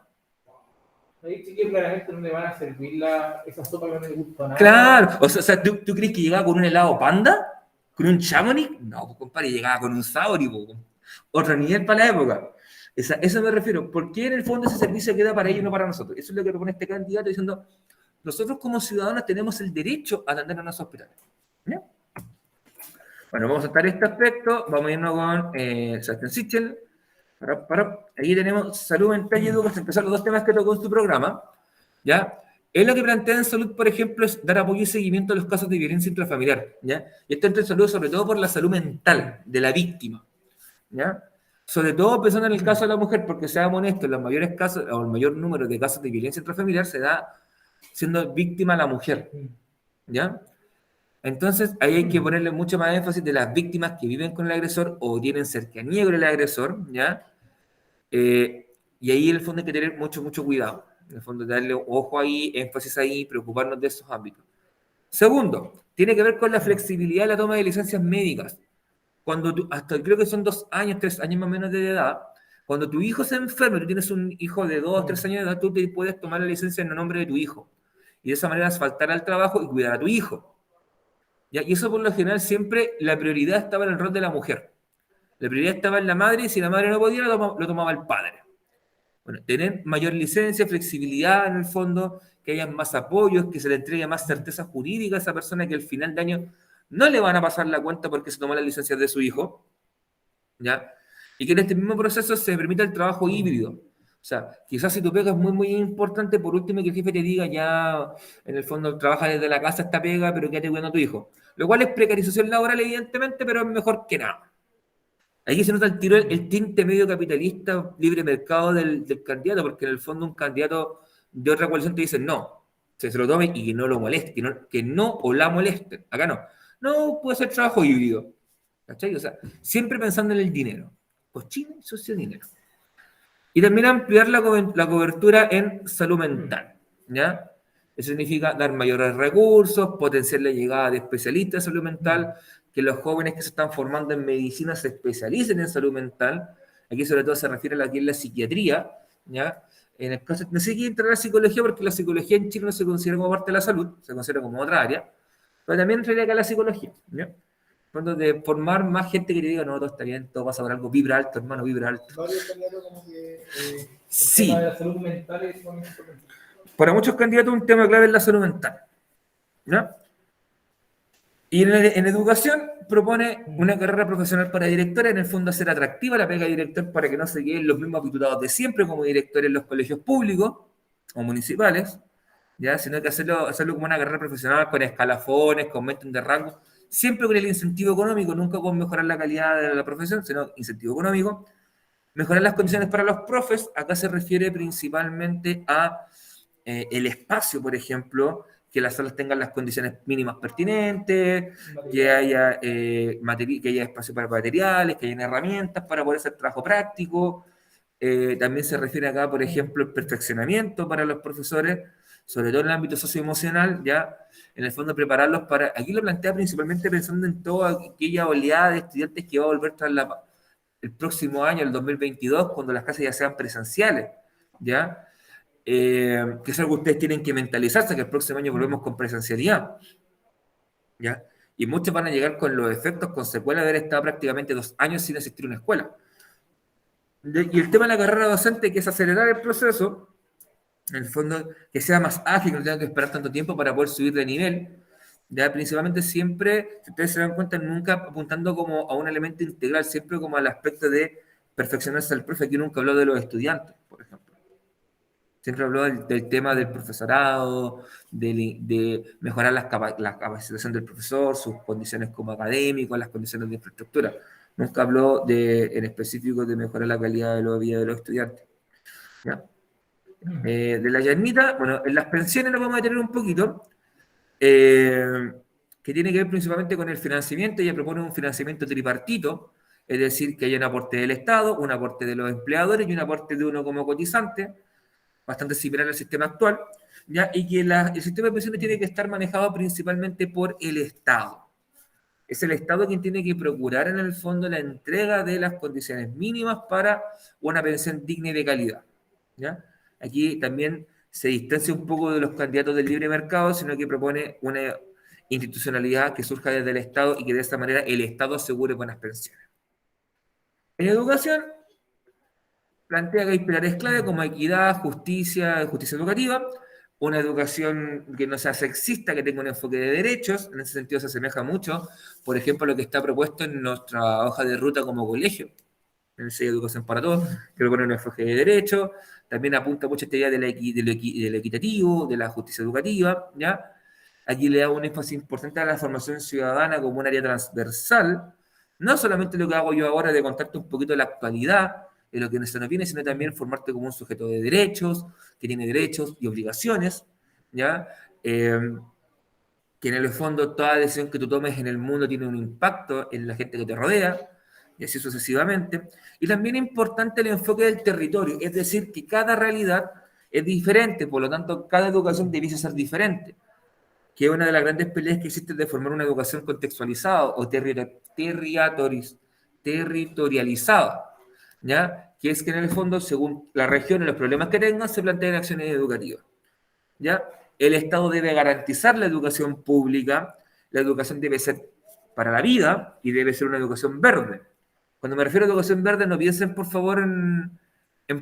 Ahí sí que claramente no le van a servir esa sopa que no le gusta nada. Claro, o sea ¿tú crees que llegaba con un helado panda? ¿Con un chamonix? No, pues compadre, llegaba con un sauri, pues. Otro nivel para la época. Eso me refiero. ¿Por qué en el fondo ese servicio queda para ellos y no para nosotros? Eso es lo que propone este candidato diciendo, nosotros como ciudadanos tenemos el derecho a atender a nuestros hospitales. ¿Ya? Bueno, vamos a saltar este aspecto, vamos a irnos con Sebastián Sichel. Ahí tenemos salud mental y educación, empezar los dos temas que tocó en su programa. ¿Ya? Él lo que plantea en salud, por ejemplo, es dar apoyo y seguimiento a los casos de violencia intrafamiliar. ¿Ya? Y esto entra en salud sobre todo por la salud mental de la víctima. ¿Ya? Sobre todo pensando en el caso de la mujer, porque seamos honestos, los mayores casos, o el mayor número de casos de violencia intrafamiliar se da siendo víctima la mujer. ¿Ya? Entonces, ahí hay que ponerle mucho más énfasis de las víctimas que viven con el agresor o tienen cercanía con el agresor, ¿ya? Y ahí en el fondo hay que tener mucho, mucho cuidado. En el fondo, darle ojo ahí, énfasis ahí, preocuparnos de esos ámbitos. Segundo, tiene que ver con la flexibilidad de la toma de licencias médicas. Cuando hasta creo que son 2 años, 3 años más o menos de edad, cuando tu hijo se enferma, tú tienes un hijo de 2, 3 años de edad, tú te puedes tomar la licencia en el nombre de tu hijo. Y de esa manera faltar al trabajo y cuidar a tu hijo. ¿Ya? Y eso por lo general siempre la prioridad estaba en el rol de la mujer. La prioridad estaba en la madre y si la madre no podía lo tomaba el padre. Bueno, tener mayor licencia, flexibilidad en el fondo, que haya más apoyos, que se le entregue más certeza jurídica a esa persona que al final de año no le van a pasar la cuenta porque se tomó la licencia de su hijo, ¿ya? Y que en este mismo proceso se permita el trabajo híbrido. O sea, quizás si tu pega es muy, muy importante, por último que el jefe te diga ya, en el fondo trabaja desde la casa esta pega, pero quédate cuidando a tu hijo. Lo cual es precarización laboral, evidentemente, pero es mejor que nada. Aquí se nota el tiro, el tinte medio capitalista, libre mercado del candidato, porque en el fondo un candidato de otra coalición te dice no, se lo tome y que no lo moleste, que no o la moleste. Acá no. No puede ser trabajo híbrido. ¿Cachai? O sea, siempre pensando en el dinero. Cochino y sucio dinero. Y también ampliar la cobertura en salud mental. ¿Ya? Eso significa dar mayores recursos, potenciar la llegada de especialistas en salud mental, que los jóvenes que se están formando en medicina se especialicen en salud mental. Aquí sobre todo se refiere a la psiquiatría, ¿ya? En el caso, no sé si quiere entrar a la psicología, porque la psicología en Chile no se considera como parte de la salud, se considera como otra área, pero también entraría acá la psicología, ¿ya? Cuando de formar más gente que te diga, no, todo está bien, todo pasa por algo, vibra alto, hermano, vibra alto. Varios candidatos como que sí. El tema de la salud mental es muy importante. Para muchos candidatos un tema clave es la salud mental, ¿no? Y en educación propone una carrera profesional para directora, en el fondo hacer atractiva la pega de director para que no se queden los mismos aptitudados de siempre como directores en los colegios públicos, o municipales, ¿ya? Sino que hacerlo como una carrera profesional con escalafones, con mentoring de rango, siempre con el incentivo económico, nunca con mejorar la calidad de la profesión, sino incentivo económico. Mejorar las condiciones para los profes, acá se refiere principalmente a el espacio, por ejemplo, que las salas tengan las condiciones mínimas pertinentes, que haya, que haya espacio para materiales, que haya herramientas para poder hacer trabajo práctico. También se refiere acá, por ejemplo, el perfeccionamiento para los profesores, sobre todo en el ámbito socioemocional, ya en el fondo prepararlos para, aquí lo plantea principalmente pensando en toda aquella oleada de estudiantes que va a volver tras el próximo año, el 2022, cuando las clases ya sean presenciales, ¿ya? Que es algo que ustedes tienen que mentalizarse, que el próximo año volvemos con presencialidad, ¿ya? Y muchos van a llegar con los efectos, con secuela de haber estado prácticamente 2 años sin asistir a una escuela. Y el tema de la carrera docente, que es acelerar el proceso, en el fondo, que sea más ágil, que no tenga que esperar tanto tiempo para poder subir de nivel, ya principalmente siempre, si ustedes se dan cuenta, nunca apuntando como a un elemento integral, siempre como al aspecto de perfeccionarse al profe. Aquí nunca habló de los estudiantes, por ejemplo. Siempre habló del tema del profesorado, de mejorar la capacitación del profesor, sus condiciones como académico, las condiciones de infraestructura. Nunca habló en específico de mejorar la calidad de la vida de los estudiantes. ¿Ya? De la Yarnita, bueno, en las pensiones nos vamos a detener un poquito, que tiene que ver principalmente con el financiamiento. Ella propone un financiamiento tripartito, es decir, que haya un aporte del Estado, un aporte de los empleadores y un aporte de uno como cotizante, bastante similar al sistema actual, ¿ya? Y que el sistema de pensiones tiene que estar manejado principalmente por el Estado. Es el Estado quien tiene que procurar en el fondo la entrega de las condiciones mínimas para una pensión digna y de calidad, ¿ya? Aquí también se distancia un poco de los candidatos del libre mercado, sino que propone una institucionalidad que surja desde el Estado y que de esta manera el Estado asegure buenas pensiones. En educación, plantea que hay pilares clave como equidad, justicia educativa, una educación que no sea sexista, que tenga un enfoque de derechos. En ese sentido se asemeja mucho, por ejemplo, a lo que está propuesto en nuestra hoja de ruta como colegio, en el sello de Educación para Todos, que propone un enfoque de derechos. También apunta mucho a esta idea de lo equitativo, de la justicia educativa, ¿ya? Aquí le da un énfasis importante a la formación ciudadana como un área transversal, no solamente lo que hago yo ahora de contarte un poquito de la actualidad, de lo que se nos viene, sino también formarte como un sujeto de derechos, que tiene derechos y obligaciones, ¿ya? Que en el fondo toda decisión que tú tomes en el mundo tiene un impacto en la gente que te rodea, y así sucesivamente. Y también es importante el enfoque del territorio, es decir, que cada realidad es diferente, por lo tanto, cada educación debiese ser diferente, que es una de las grandes peleas que existe de formar una educación contextualizada o territorializada, ¿ya? Que es que en el fondo, según la región y los problemas que tengan, se plantean acciones educativas, ¿ya? El Estado debe garantizar la educación pública, la educación debe ser para la vida y debe ser una educación verde. Cuando me refiero a educación verde, no piensen por favor en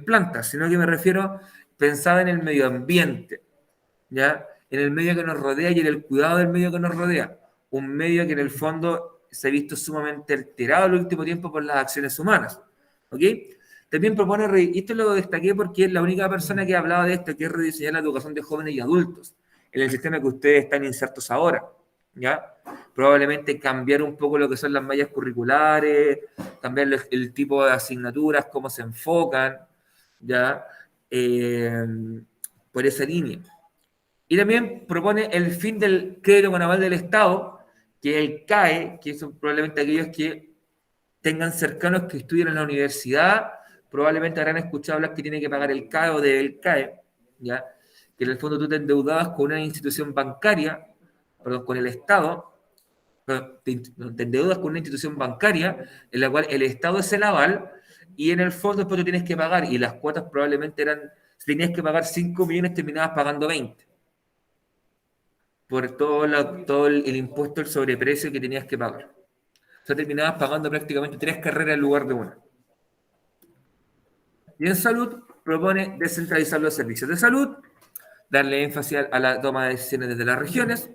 plantas, sino que me refiero pensada en el medio ambiente, ¿ya? En el medio que nos rodea y en el cuidado del medio que nos rodea. Un medio que en el fondo se ha visto sumamente alterado en el último tiempo por las acciones humanas, ¿ok? También propone, y esto lo destaqué porque es la única persona que ha hablado de esto, que es rediseñar la educación de jóvenes y adultos en el sistema que ustedes están insertos ahora, ¿ya? Probablemente cambiar un poco lo que son las mallas curriculares, cambiar el tipo de asignaturas, cómo se enfocan, ¿ya? Por esa línea. Y también propone el fin del crédito con aval del Estado, que es el CAE, que son probablemente aquellos que tengan cercanos que estudien en la universidad, probablemente habrán escuchado hablar que tiene que pagar el CAE o del CAE, ¿ya? Que en el fondo tú te endeudabas con una institución bancaria, perdón, con el Estado, te endeudas con una institución bancaria en la cual el Estado es el aval y en el fondo después tú tienes que pagar y las cuotas probablemente eran, si tenías que pagar 5 millones terminabas pagando 20 por todo el impuesto, el sobreprecio que tenías que pagar. O sea, terminabas pagando prácticamente 3 carreras en lugar de una. Y en salud propone descentralizar los servicios de salud, darle énfasis a la toma de decisiones desde las regiones,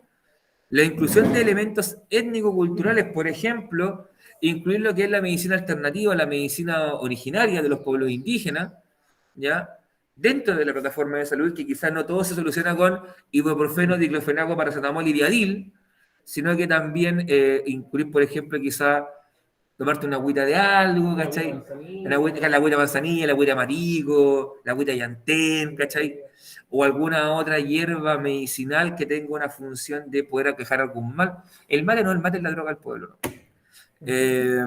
la inclusión de elementos étnico-culturales, por ejemplo, incluir lo que es la medicina alternativa, la medicina originaria de los pueblos indígenas, ¿ya? dentro de la plataforma de salud, que quizás no todo se soluciona con ibuprofeno, diclofenaco, paracetamol y Diadil, sino que también incluir, por ejemplo, quizás tomarte una agüita de algo, ¿cachai? La agüita de manzanilla, la agüita de marico, la agüita de llantén, ¿cachai? O alguna otra hierba medicinal que tenga una función de poder aquejar algún mal. El mate no, el mate es la droga del pueblo, ¿no? Eh,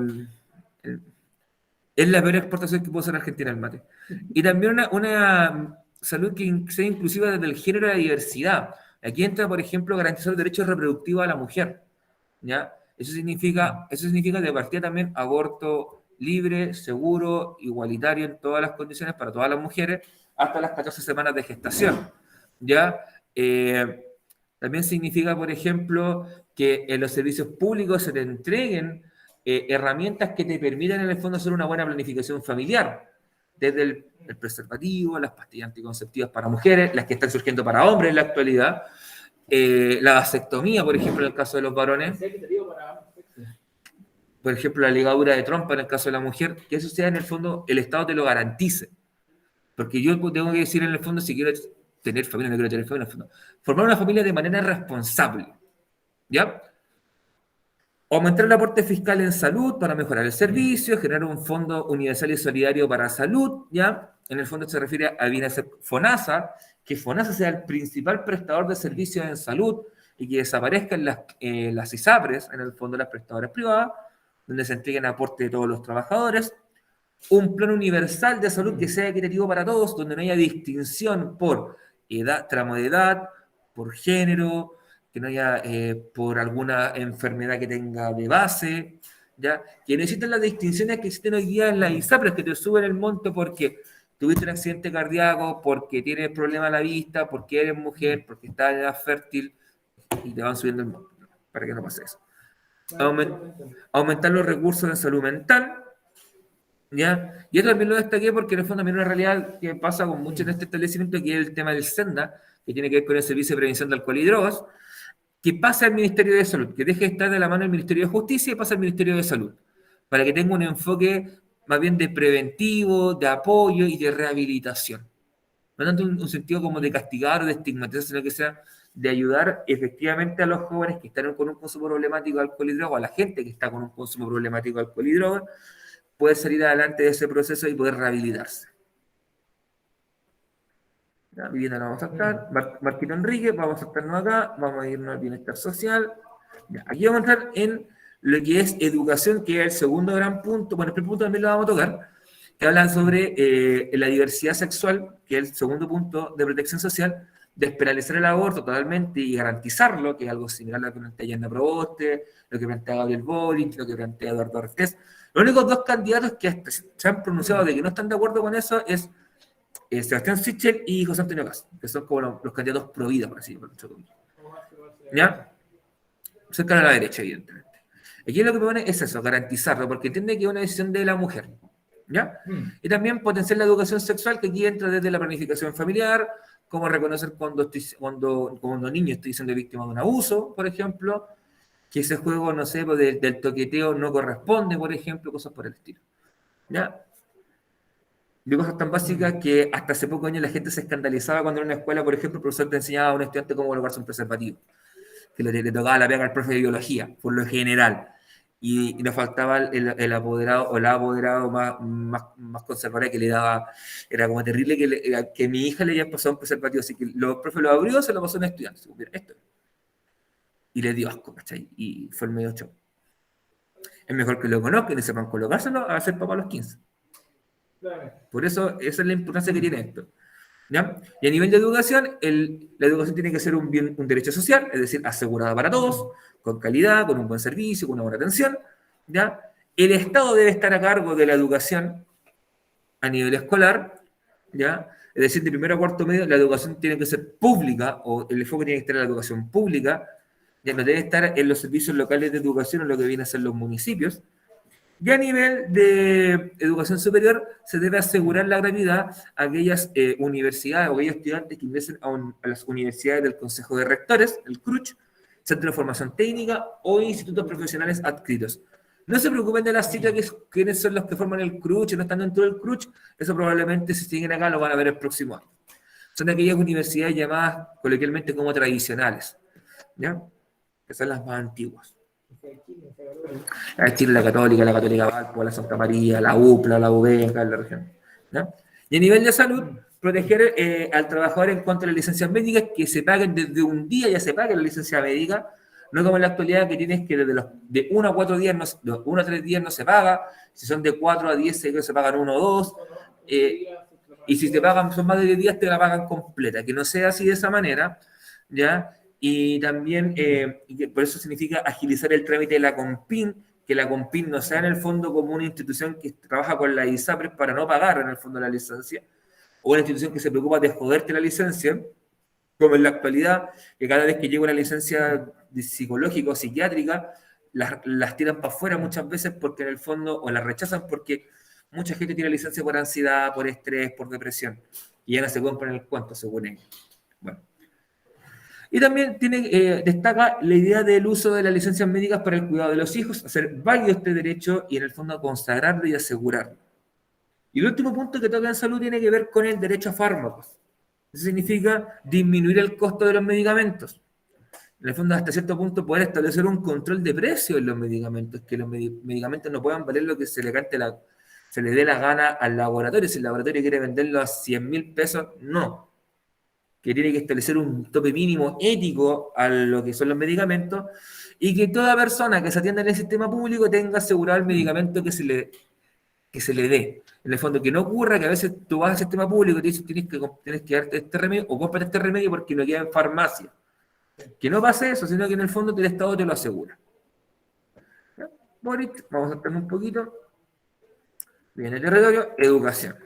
es la peor exportación que puede hacer Argentina el mate. Y también una salud que sea inclusiva desde el género y la diversidad. Aquí entra, por ejemplo, garantizar los derechos reproductivos a la mujer, ¿ya? Eso significa de partida también aborto libre, seguro, igualitario en todas las condiciones para todas las mujeres, hasta las 14 semanas de gestación, ¿ya? También significa, por ejemplo, que en los servicios públicos se te entreguen herramientas que te permitan en el fondo hacer una buena planificación familiar, desde el preservativo, las pastillas anticonceptivas para mujeres, las que están surgiendo para hombres en la actualidad, la vasectomía, por ejemplo, en el caso de los varones, por ejemplo, la ligadura de trompa en el caso de la mujer, que eso sea en el fondo, el Estado te lo garantice. Porque yo tengo que decir en el fondo, si quiero tener familia, no quiero tener familia, en el fondo, formar una familia de manera responsable, ¿ya? Aumentar el aporte fiscal en salud para mejorar el servicio, generar un fondo universal y solidario para salud, ¿ya? En el fondo se refiere a bien hacer FONASA, que FONASA sea el principal prestador de servicios en salud y que desaparezcan las ISAPRES, en el fondo las prestadoras privadas, donde se entreguen aporte de todos los trabajadores, un plan universal de salud que sea equitativo para todos, donde no haya distinción por edad, tramo de edad, por género, que no haya por alguna enfermedad que tenga de base, ¿ya? Que no existen las distinciones que existen hoy día en la ISAPRES, que te suben el monto porque tuviste un accidente cardíaco, porque tienes problema a la vista, porque eres mujer, porque estás en edad fértil, y te van subiendo el monto, para que no pase eso. Aumentar los recursos de salud mental, ¿ya? Yo también lo destaqué porque en el fondo también una realidad que pasa con muchos de este establecimiento, que es el tema del SENDA, que tiene que ver con el Servicio de Prevención de Alcohol y Drogas, que pasa al Ministerio de Salud, que deje de estar de la mano del Ministerio de Justicia y pasa al Ministerio de Salud, para que tenga un enfoque más bien de preventivo, de apoyo y de rehabilitación. No tanto un sentido como de castigar o de estigmatizar, sino que sea de ayudar efectivamente a los jóvenes que están con un consumo problemático de alcohol y droga, o a la gente que está con un consumo problemático de alcohol y droga, poder salir adelante de ese proceso y poder rehabilitarse. ¿Ya? Vivienda no vamos a estar. Marquito Enrique, vamos a estarnos acá, vamos a irnos al bienestar social. ¿Ya? Aquí vamos a entrar en lo que es educación, que es el segundo gran punto. Bueno, el primer punto también lo vamos a tocar, que hablan sobre la diversidad sexual, que es el segundo punto de protección social, despenalizar el aborto totalmente y garantizarlo, que es algo similar a lo que plantea Yanda Proboste, lo que plantea Gabriel Boric, lo que plantea Eduardo Artés. Los únicos dos candidatos que se han pronunciado de que no están de acuerdo con eso es Sebastián Sichel y José Antonio Caz, que son como los candidatos pro vida, por así decirlo. ¿Ya? Cerca a la derecha, evidentemente. Aquí lo que propone es eso, garantizarlo, porque entiende que es una decisión de la mujer. ¿Ya? Y también potenciar la educación sexual, que aquí entra desde la planificación familiar, cómo reconocer cuando niño estoy siendo víctima de un abuso, por ejemplo, que ese juego, no sé, del toqueteo no corresponde, por ejemplo, cosas por el estilo. ¿Ya? De cosas tan básicas que hasta hace pocos años la gente se escandalizaba cuando en una escuela, por ejemplo, el profesor te enseñaba a un estudiante cómo colocarse un preservativo, que le tocaba la pega al profe de biología, por lo general. Y nos faltaba el apoderado o la apoderado más conservadora, que le daba, era como terrible que mi hija le haya pasado un preservativo, así que los profes lo abrió, se lo pasó a un estudiante, mira, esto. Y le dio asco, ¿cachai? Y fue el medio show. Es mejor que lo conozcan y sepan colocárselo a ser papá a los 15. Por eso, esa es la importancia que tiene esto. ¿Ya? Y a nivel de educación, la educación tiene que ser un derecho social, es decir, asegurada para todos, con calidad, con un buen servicio, con una buena atención. ¿Ya? El Estado debe estar a cargo de la educación a nivel escolar, ¿ya? Es decir, de primero a cuarto medio, la educación tiene que ser pública, o el enfoque tiene que estar en la educación pública, ya no debe estar en los servicios locales de educación, o lo que viene a ser los municipios. Y a nivel de educación superior, se debe asegurar la gratuidad a aquellas universidades o aquellos estudiantes que ingresen a las universidades del Consejo de Rectores, el CRUCH, Centro de Formación Técnica o institutos profesionales adscritos. No se preocupen de las citas, quiénes son los que forman el CRUCH y no están dentro del CRUCH, eso probablemente si siguen acá lo van a ver el próximo año. Son aquellas universidades llamadas coloquialmente como tradicionales, ¿ya? Que son las más antiguas. La de Chile, la Católica Valpo, la Santa María, la UPLA, la UB, acá en la región, ¿no? Y a nivel de salud, proteger al trabajador en cuanto a las licencias médicas, que se paguen desde un día, ya se pague la licencia médica, no como en la actualidad que tienes que desde de 1 a 4 días, de 1 a 3 días no se paga, si son de 4 a 10 se pagan 1 o 2, y si te pagan, son más de 10 días, te la pagan completa, que no sea así de esa manera, ¿ya? Y también, por eso significa agilizar el trámite de la COMPIN, que la COMPIN no sea en el fondo como una institución que trabaja con la ISAPRES para no pagar en el fondo la licencia, o una institución que se preocupa de joderte la licencia, como en la actualidad, que cada vez que llega una licencia psicológica o psiquiátrica, las tiran para afuera muchas veces porque en el fondo, o las rechazan porque mucha gente tiene licencia por ansiedad, por estrés, por depresión, y ya no se compran el cuento, según ellos. Bueno. Y también destaca la idea del uso de las licencias médicas para el cuidado de los hijos, hacer válido este derecho y en el fondo consagrarlo y asegurarlo. Y el último punto que toca en salud tiene que ver con el derecho a fármacos. Eso significa disminuir el costo de los medicamentos. En el fondo, hasta cierto punto, poder establecer un control de precios en los medicamentos, que los medicamentos no puedan valer lo que se le dé la gana al laboratorio. Si el laboratorio quiere venderlo a 100.000 pesos, no. Que tiene que establecer un tope mínimo ético a lo que son los medicamentos y que toda persona que se atienda en el sistema público tenga asegurado el medicamento que se le dé. En el fondo, que no ocurra que a veces tú vas al sistema público y te dicen tienes que darte este remedio o cómprate este remedio porque no queda en farmacia. Que no pase eso, sino que en el fondo el Estado te lo asegura. ¿Ya? Boric, vamos a saltar un poquito. Viene el territorio, educación.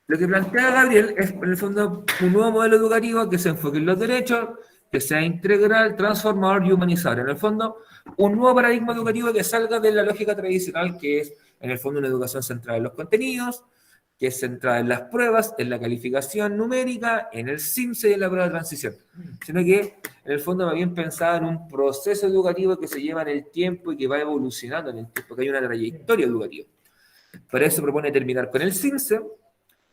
Lo que plantea Gabriel es, en el fondo, un nuevo modelo educativo que se enfoque en los derechos, que sea integral, transformador y humanizador. En el fondo, un nuevo paradigma educativo que salga de la lógica tradicional, que es, en el fondo, una educación centrada en los contenidos, que es centrada en las pruebas, en la calificación numérica, en el CIMSE y en la prueba de transición. Sino que, en el fondo, más bien pensada en un proceso educativo que se lleva en el tiempo y que va evolucionando en el tiempo, que hay una trayectoria educativa. Para eso propone terminar con el CIMSE,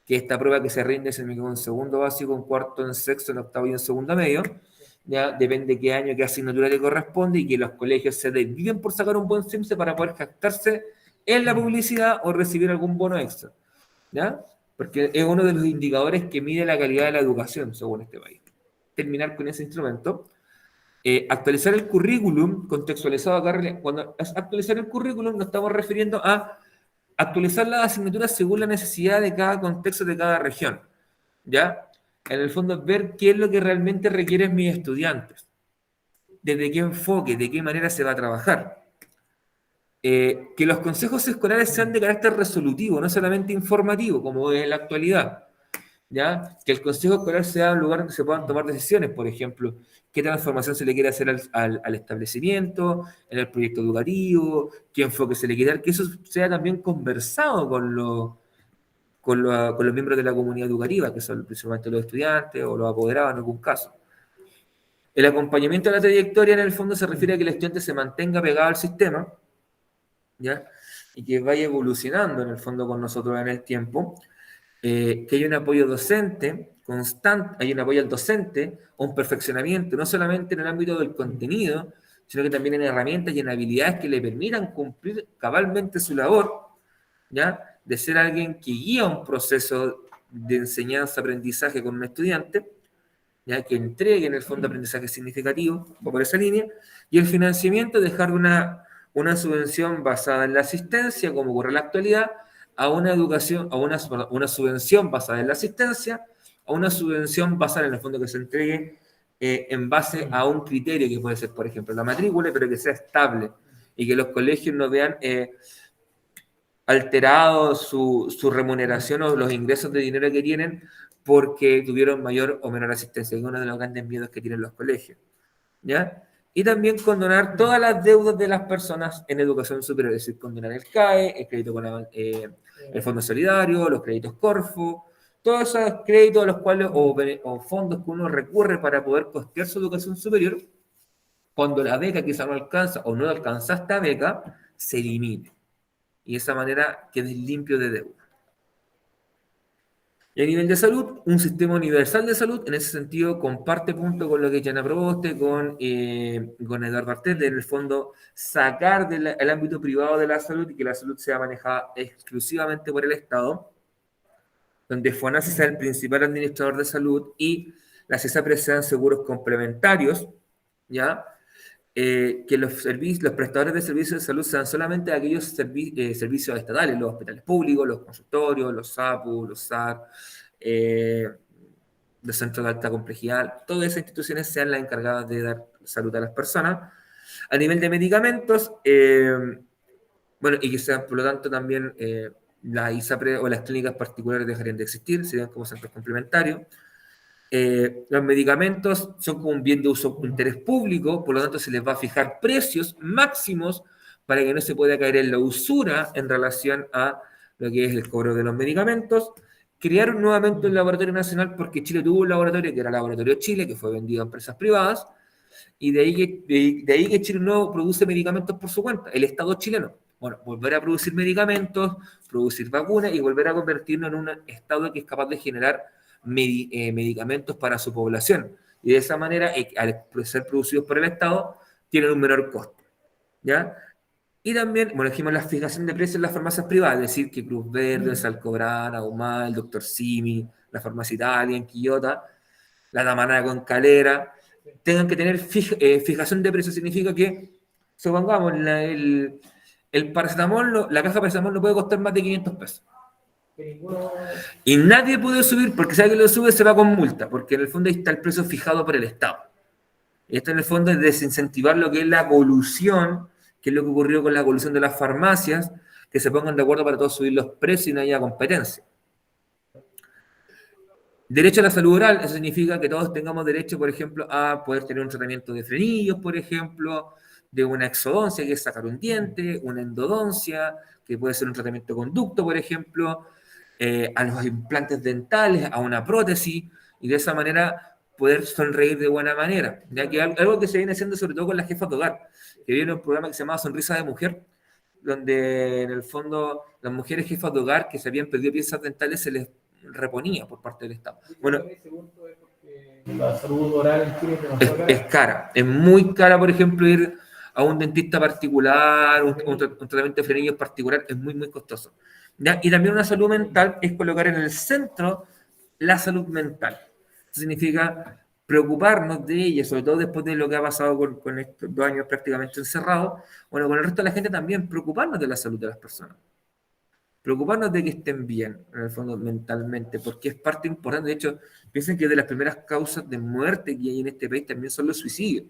que esta prueba que se rinde es en segundo básico, en cuarto, en sexto, en octavo y en segundo medio, ya depende de qué año, qué asignatura le corresponde, y que los colegios se desviven por sacar un buen CIMSE para poder jactarse en la publicidad o recibir algún bono extra, ¿ya? Porque es uno de los indicadores que mide la calidad de la educación, según este país. Terminar con ese instrumento. Actualizar el currículum, contextualizado acá, cuando actualizar el currículum nos estamos refiriendo a actualizar las asignaturas según la necesidad de cada contexto de cada región, ¿ya? En el fondo, ver qué es lo que realmente requieren mis estudiantes, desde qué enfoque, de qué manera se va a trabajar. Que los consejos escolares sean de carácter resolutivo, no solamente informativo, como es en la actualidad, ¿ya? Que el consejo escolar sea un lugar donde se puedan tomar decisiones, por ejemplo, qué transformación se le quiere hacer al establecimiento, en el proyecto educativo, qué enfoque se le quiere dar, que eso sea también conversado con los miembros de la comunidad educativa, que son principalmente los estudiantes o los apoderados en algún caso. El acompañamiento de la trayectoria, en el fondo, se refiere a que el estudiante se mantenga pegado al sistema, ¿ya? Y que vaya evolucionando, en el fondo, con nosotros en el tiempo. Que hay un apoyo docente constante, hay un apoyo al docente, un perfeccionamiento, no solamente en el ámbito del contenido, sino que también en herramientas y en habilidades que le permitan cumplir cabalmente su labor, ¿ya? De ser alguien que guía un proceso de enseñanza-aprendizaje con un estudiante, ¿ya? Que entregue en el fondo aprendizaje significativo, o por esa línea, y el financiamiento, dejar una subvención basada en la asistencia, como ocurre en la actualidad, a una educación, a una subvención basada en la asistencia, a una subvención basada en el fondo que se entregue en base a un criterio que puede ser, por ejemplo, la matrícula, pero que sea estable y que los colegios no vean alterado su remuneración o los ingresos de dinero que tienen porque tuvieron mayor o menor asistencia, que es uno de los grandes miedos que tienen los colegios, ¿ya? Y también condonar todas las deudas de las personas en educación superior, es decir, condonar el CAE, el crédito con el Fondo Solidario, los créditos Corfo, todos esos créditos a los cuales, o fondos que uno recurre para poder costear su educación superior, cuando la beca quizá no alcanza o no alcanza esta beca, se elimine. Y de esa manera quedes limpio de deuda. Y a nivel de salud, un sistema universal de salud, en ese sentido, comparte punto con lo que Jana Proboste, con Eduardo Artés, de en el fondo sacar el ámbito privado de la salud y que la salud sea manejada exclusivamente por el Estado, donde FONASA sea el principal administrador de salud y las ISAPRES sean seguros complementarios, ¿ya? Que los prestadores de servicios de salud sean solamente aquellos servicios estatales, los hospitales públicos, los consultorios, los SAPU, los SAR, los centros de alta complejidad, todas esas instituciones sean las encargadas de dar salud a las personas. A nivel de medicamentos, bueno, y que sean, por lo tanto, también las ISAPRE o las clínicas particulares dejarían de existir, serían como centros complementarios. Los medicamentos son como un bien de uso de interés público, por lo tanto se les va a fijar precios máximos para que no se pueda caer en la usura en relación a lo que es el cobro de los medicamentos. Crearon nuevamente un laboratorio nacional porque Chile tuvo un laboratorio que era el Laboratorio Chile, que fue vendido a empresas privadas, y de ahí que Chile no produce medicamentos por su cuenta, el Estado chileno. Bueno, volver a producir medicamentos, producir vacunas y volver a convertirnos en un Estado que es capaz de generar medicamentos para su población. Y de esa manera, al ser producidos por el Estado, tienen un menor costo. ¿Ya? Y también, bueno, dijimos la fijación de precios en las farmacias privadas, es decir, que Cruz Verde, Salcobran, Ahumada, el Dr. Simi, la Farmacia Italia en Quillota, la Damanada con Calera, tengan que tener fijación de precios. Significa que, supongamos, el paracetamol, la caja de paracetamol no puede costar más de 500 pesos. Y nadie puede subir, porque si alguien lo sube se va con multa, porque en el fondo ahí está el precio fijado por el Estado. Y esto en el fondo es desincentivar lo que es la colusión, que es lo que ocurrió con la colusión de las farmacias, que se pongan de acuerdo para todos subir los precios y no haya competencia. Derecho a la salud oral, eso significa que todos tengamos derecho, por ejemplo, a poder tener un tratamiento de frenillos, por ejemplo, de una exodoncia, que es sacar un diente, una endodoncia, que puede ser un tratamiento de conducto, por ejemplo, a los implantes dentales, a una prótesis, y de esa manera poder sonreír de buena manera. Ya que algo que se viene haciendo sobre todo con las jefas de hogar, que viene un programa que se llama Sonrisa de Mujer, donde en el fondo las mujeres jefas de hogar que se habían perdido piezas dentales se les reponía por parte del Estado. Bueno, la salud oral en Chile es cara, es muy cara, por ejemplo, ir a un dentista particular, un tratamiento de frenillos particular, es muy, muy costoso. ¿Ya? Y también una salud mental es colocar en el centro la salud mental. Eso significa preocuparnos de ella, sobre todo después de lo que ha pasado con estos 2 años prácticamente encerrados. Bueno, con el resto de la gente también preocuparnos de la salud de las personas. Preocuparnos de que estén bien, en el fondo, mentalmente, porque es parte importante. De hecho, piensen que de las primeras causas de muerte que hay en este país también son los suicidios.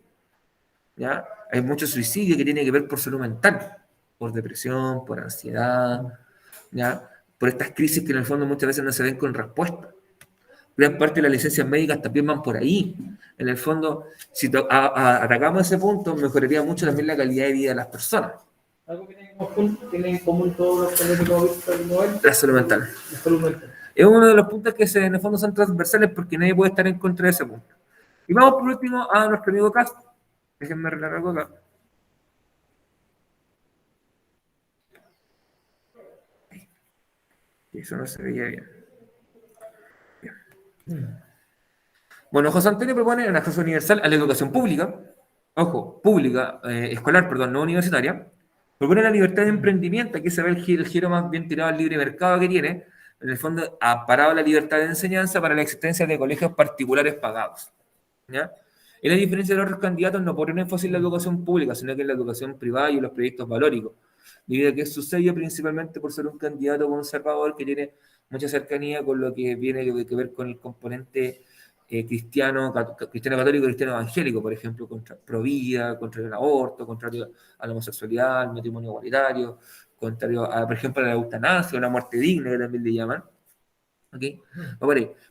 ¿Ya? Hay muchos suicidios que tienen que ver por salud mental, por depresión, por ansiedad, ¿ya? Por estas crisis que en el fondo muchas veces no se ven con respuesta. Gran parte de las licencias médicas también van por ahí. En el fondo, si atacamos ese punto, mejoraría mucho también la calidad de vida de las personas. Algo que tienen en común todos los políticos del Nobel. La salud mental. La salud mental. Es uno de los puntos que en el fondo son transversales porque nadie puede estar en contra de ese punto. Y vamos por último a nuestro amigo Castro. Déjenme arreglar algo acá. Eso no se veía bien. Bueno, José Antonio propone un acceso universal a la educación pública, ojo, pública, escolar, perdón, no universitaria. Propone la libertad de emprendimiento, aquí se ve el giro más bien tirado al libre mercado que tiene. En el fondo, ha parado la libertad de enseñanza para la existencia de colegios particulares pagados. ¿Ya? Y la diferencia de los otros candidatos no pone un énfasis en la educación pública, sino que en la educación privada y en los proyectos valóricos. Debido a que sucedió principalmente por ser un candidato conservador que tiene mucha cercanía con lo que viene que ver con el componente cristiano católico, cristiano evangélico, por ejemplo, contra provida, contra el aborto, contrario a la homosexualidad, al matrimonio igualitario, contrario a, por ejemplo, a la eutanasia, a la muerte digna, que también le llaman. ¿Okay?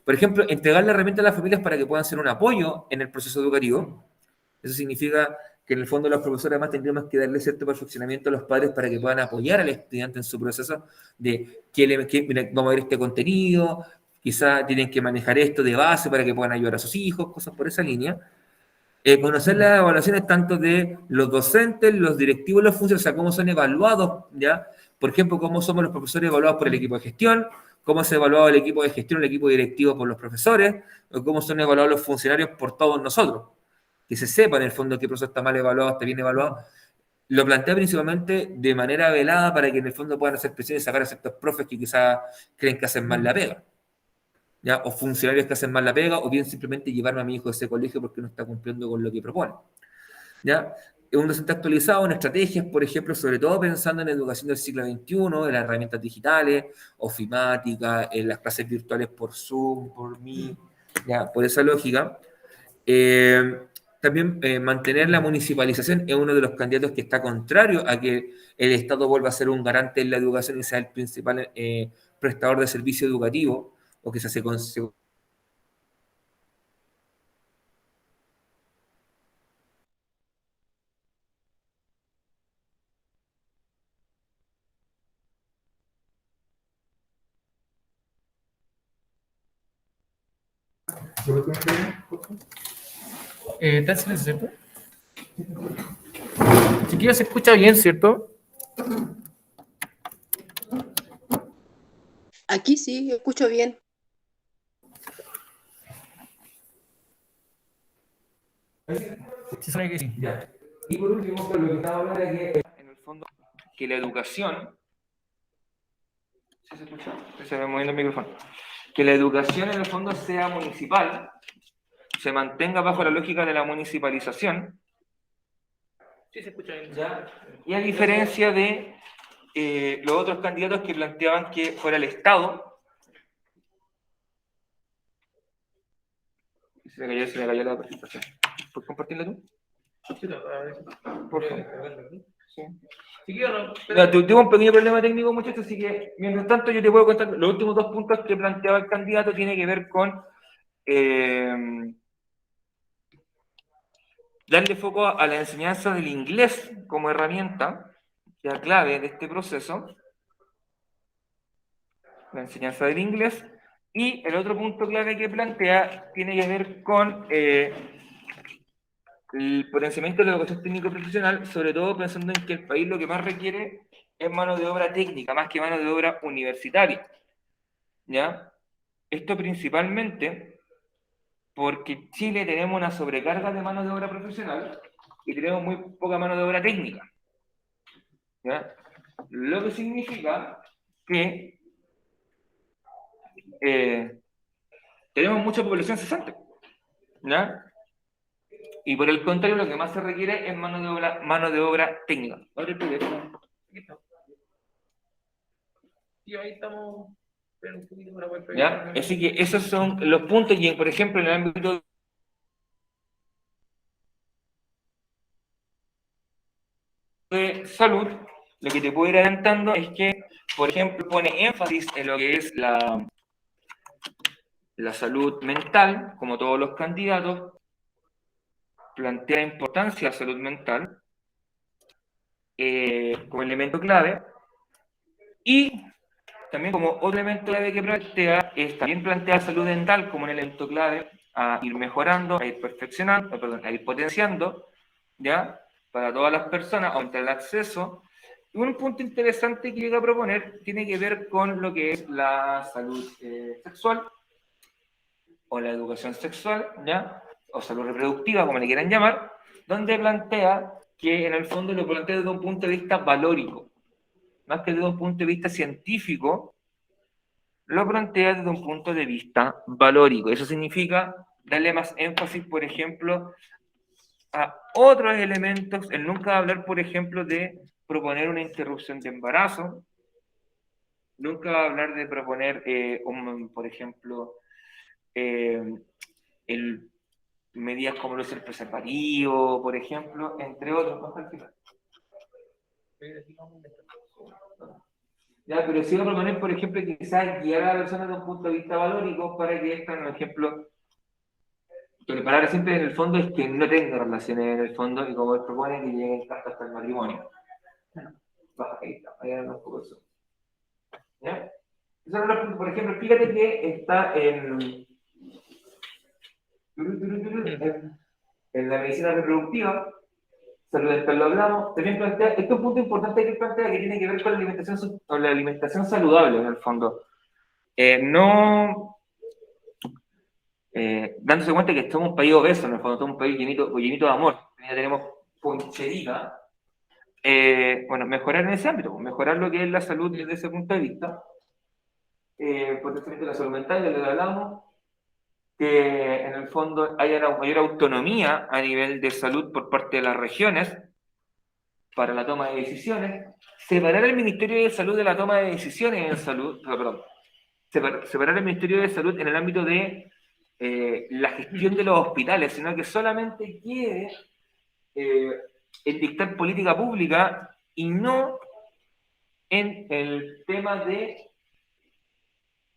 Por ejemplo, entregar la herramienta a las familias para que puedan ser un apoyo en el proceso educativo. Eso significa que en el fondo los profesores además tendríamos que darle cierto perfeccionamiento a los padres para que puedan apoyar al estudiante en su proceso de mira, vamos a ver este contenido, quizá tienen que manejar esto de base para que puedan ayudar a sus hijos, cosas por esa línea. Conocer las evaluaciones tanto de los docentes, los directivos, los funcionarios, o sea, cómo son evaluados, ¿ya? Por ejemplo, cómo somos los profesores evaluados por el equipo de gestión, cómo se ha evaluado el equipo de gestión, el equipo directivo por los profesores, o cómo son evaluados los funcionarios por todos nosotros. Que se sepa en el fondo qué profesor está mal evaluado, está bien evaluado. Lo plantea principalmente de manera velada para que en el fondo puedan hacer presiones y sacar a ciertos profes que quizás creen que hacen mal la pega. ¿Ya? O funcionarios que hacen mal la pega, o bien simplemente llevarme a mi hijo a ese colegio porque no está cumpliendo con lo que propone. ¿Ya? Un docente actualizado en estrategias, por ejemplo, sobre todo pensando en educación del siglo XXI, en las herramientas digitales, ofimática, en las clases virtuales por Zoom, por Meet, ¿ya? Por esa lógica. También mantener la municipalización es uno de los candidatos que está contrario a que el Estado vuelva a ser un garante en la educación y sea el principal prestador de servicio educativo, o que se hace con... ¿Está silencio, cierto? Chiquillos, se escucha bien, ¿cierto? Aquí sí, escucho bien. Sí, suena que sí. Ya. Y por último, lo que estaba hablando era que en el fondo que la educación, ¿sí se escucha? Se me moviendo el micrófono, que la educación en el fondo sea municipal, se mantenga bajo la lógica de la municipalización. Sí, se escucha bien. ¿Ya? Y a diferencia de los otros candidatos que planteaban que fuera el Estado. Se me cayó la presentación. ¿Puedes compartirla tú? Sí, no, a ver. Por favor. Sí. Chiquillos, no. Mira, tuve un pequeño problema técnico, muchachos, así que mientras tanto yo te puedo contar los últimos 2 puntos que planteaba el candidato. Tiene que ver con darle foco a la enseñanza del inglés como herramienta, ya clave de este proceso, la enseñanza del inglés. Y el otro punto clave que plantea tiene que ver con el potenciamiento de la educación técnico profesional, sobre todo pensando en que el país lo que más requiere es mano de obra técnica, más que mano de obra universitaria. ¿Ya? Esto principalmente porque en Chile tenemos una sobrecarga de mano de obra profesional y tenemos muy poca mano de obra técnica. ¿Ya? Lo que significa que tenemos mucha población cesante. ¿Ya? Y por el contrario, lo que más se requiere es mano de obra técnica. Abre el teléfono. Y ahí estamos. Espera un poquito para poder ¿Ya? Así que esos son los puntos, y por ejemplo, en el ámbito de salud, lo que te puedo ir adelantando es que, por ejemplo, pone énfasis en lo que es la salud mental, como todos los candidatos, plantea la importancia de la salud mental como elemento clave, y también como otro elemento clave que plantea es también plantea salud mental como un elemento clave a ir mejorando, a ir perfeccionando, perdón, a ir potenciando, ¿ya? Para todas las personas, aumentar el acceso. Y un punto interesante que llega a proponer tiene que ver con lo que es la salud sexual, o la educación sexual, ¿ya? O salud reproductiva, como le quieran llamar, donde plantea que en el fondo lo plantea desde un punto de vista valórico, más que desde un punto de vista científico, lo plantea desde un punto de vista valórico. Eso significa darle más énfasis, por ejemplo, a otros elementos. Él nunca va a hablar, por ejemplo, de proponer una interrupción de embarazo, nunca va a hablar de proponer, por ejemplo, medidas como lo es el preservativo, por ejemplo, entre otros. Ya, pero sí va a proponer, por ejemplo, quizás guiar a la persona desde un punto de vista valórico para que esta, por ejemplo, que la palabra siempre en el fondo es que no tenga relaciones en el fondo, y como él propone, que lleguen hasta el matrimonio. Baja, ahí está, ahí un poco eso. ¿Ya? Por ejemplo, fíjate que está en En la medicina reproductiva, salud dental lo hablamos, también plantea, esto es un punto importante que plantea que tiene que ver con la alimentación saludable, en el fondo. Dándose cuenta que somos un país obeso, en el fondo, somos un país llenito de amor, ya tenemos poncherita. Bueno, mejorar en ese ámbito, mejorar lo que es la salud desde ese punto de vista, potencialmente la salud mental, ya lo hablamos, que en el fondo haya una mayor autonomía a nivel de salud por parte de las regiones para la toma de decisiones, separar el Ministerio de Salud de la toma de decisiones en salud, perdón, separar el Ministerio de Salud en el ámbito de la gestión de los hospitales, sino que solamente quede en dictar política pública y no en el tema de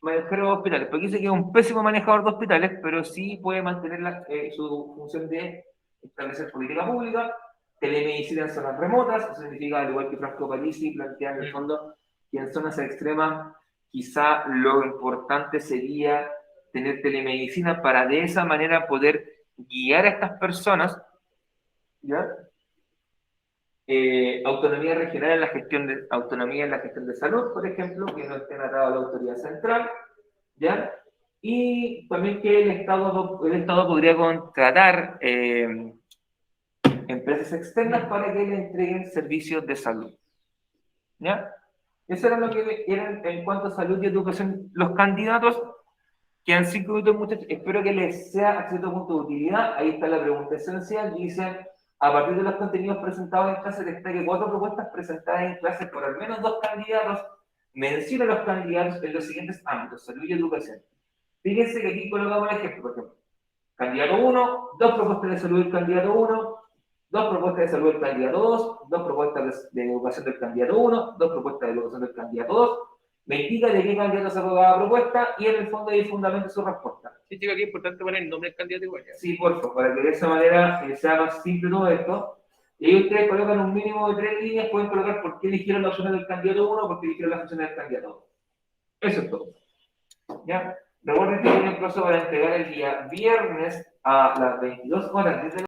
manejar los hospitales, porque dice que es un pésimo manejador de hospitales, pero sí puede mantener su función de establecer política pública, telemedicina en zonas remotas, eso significa, al igual que Franco Parisi, plantear en el fondo que en zonas extremas quizá lo importante sería tener telemedicina para de esa manera poder guiar a estas personas, ¿ya? Autonomía regional en la gestión de autonomía en la gestión de salud, por ejemplo, que no estén atados a la autoridad central, ¿ya? Y también que el Estado podría contratar empresas externas para que le entreguen servicios de salud, ¿ya? Eso era lo que eran en cuanto a salud y educación los candidatos. Quedan 5 minutos, muchachos. Espero que les sea a cierto punto de utilidad. Ahí está la pregunta esencial. Dice, a partir de los contenidos presentados en clase, destaque 4 propuestas presentadas en clase por al menos 2 candidatos. Menciona a los candidatos en los siguientes ámbitos, salud y educación. Fíjense que aquí colocamos el ejemplo, por ejemplo. Candidato 1, 2 propuestas de salud del candidato 1, 2 propuestas de salud del candidato 2, 2 propuestas de educación del candidato 1, 2 propuestas de educación del candidato 2. Me indica de qué candidato sacó cada propuesta y en el fondo hay fundamento su respuesta. Sí, chico, aquí es importante poner el nombre del candidato igual. ¿Ya? Sí, por favor, para que de esa manera sea más simple todo esto. Y ahí ustedes colocan un mínimo de 3 líneas, pueden colocar por qué eligieron las opciones del candidato 1, por qué eligieron las opciones del candidato 2. Eso es todo. ¿Ya? Recuerden que tienen plazo para entregar el día viernes a las 22 horas desde